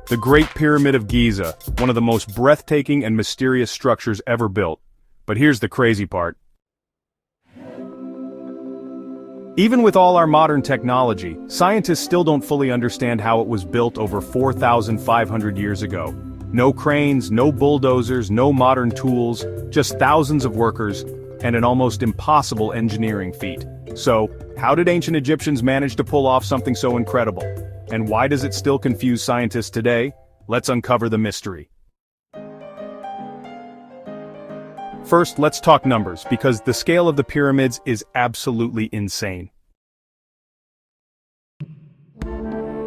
The Great Pyramid of Giza, one of the most breathtaking and mysterious structures ever built. But here's the crazy part. Even with all our modern technology, scientists still don't fully understand how it was built over 4,500 years ago. No cranes, no bulldozers, no modern tools, just thousands of workers, and an almost impossible engineering feat. So, how did ancient Egyptians manage to pull off something so incredible? And why does it still confuse scientists today? Let's uncover the mystery. First, let's talk numbers, because the scale of the pyramids is absolutely insane.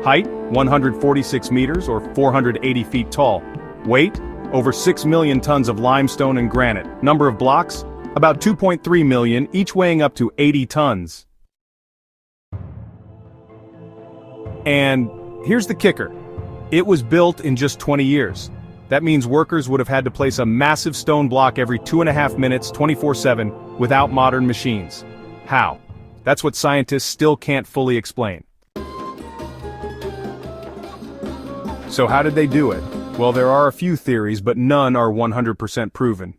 Height, 146 meters or 480 feet tall. Weight, over 6 million tons of limestone and granite. Number of blocks, about 2.3 million, each weighing up to 80 tons. And here's the kicker. It was built in just 20 years. That means workers would have had to place a massive stone block every 2.5 minutes, 24/7, without modern machines. How? That's what scientists still can't fully explain. So how did they do it? Well, there are a few theories, but none are 100% proven.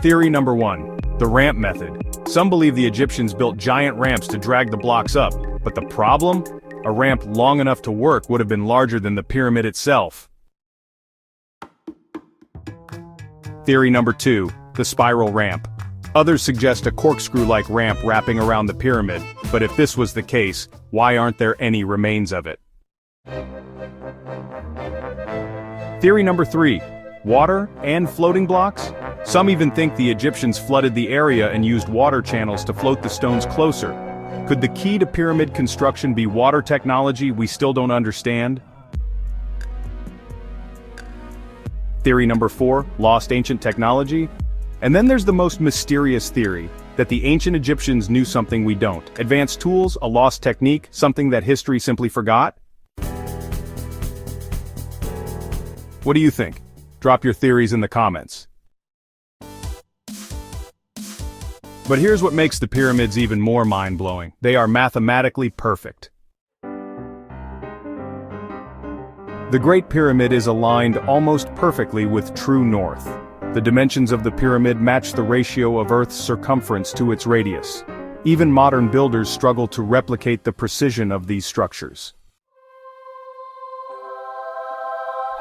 Theory number 1. The ramp method. Some believe the Egyptians built giant ramps to drag the blocks up, but the problem? A ramp long enough to work would have been larger than the pyramid itself. Theory number 2. The spiral ramp. Others suggest a corkscrew-like ramp wrapping around the pyramid, but if this was the case, why aren't there any remains of it? Theory number 3. Water and floating blocks? Some even think the Egyptians flooded the area and used water channels to float the stones closer. Could the key to pyramid construction be water technology we still don't understand? Theory number 4. Lost ancient technology? And then there's the most mysterious theory, that the ancient Egyptians knew something we don't. Advanced tools, a lost technique, something that history simply forgot? What do you think? Drop your theories in the comments. But here's what makes the pyramids even more mind-blowing. They are mathematically perfect. The Great Pyramid is aligned almost perfectly with true north. The dimensions of the pyramid match the ratio of Earth's circumference to its radius. Even modern builders struggle to replicate the precision of these structures.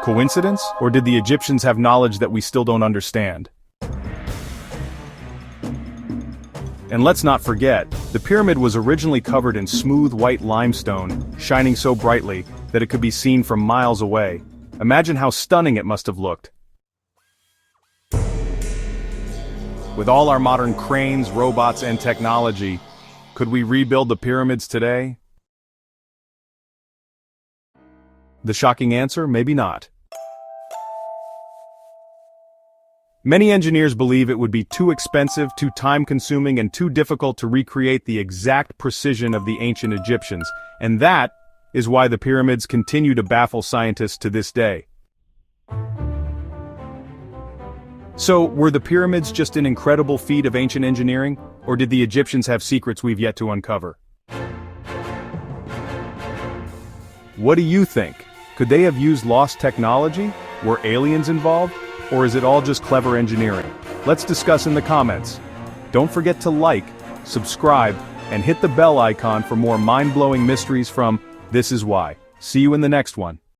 Coincidence? Or did the Egyptians have knowledge that we still don't understand? And let's not forget, the pyramid was originally covered in smooth white limestone, shining so brightly that it could be seen from miles away. Imagine how stunning it must have looked. With all our modern cranes, robots, and technology, could we rebuild the pyramids today? The shocking answer, maybe not. Many engineers believe it would be too expensive, too time-consuming, and too difficult to recreate the exact precision of the ancient Egyptians, and that is why the pyramids continue to baffle scientists to this day. So, were the pyramids just an incredible feat of ancient engineering, or did the Egyptians have secrets we've yet to uncover? What do you think? Could they have used lost technology? Were aliens involved? Or is it all just clever engineering? Let's discuss in the comments. Don't forget to like, subscribe, and hit the bell icon for more mind-blowing mysteries from This Is Why. See you in the next one.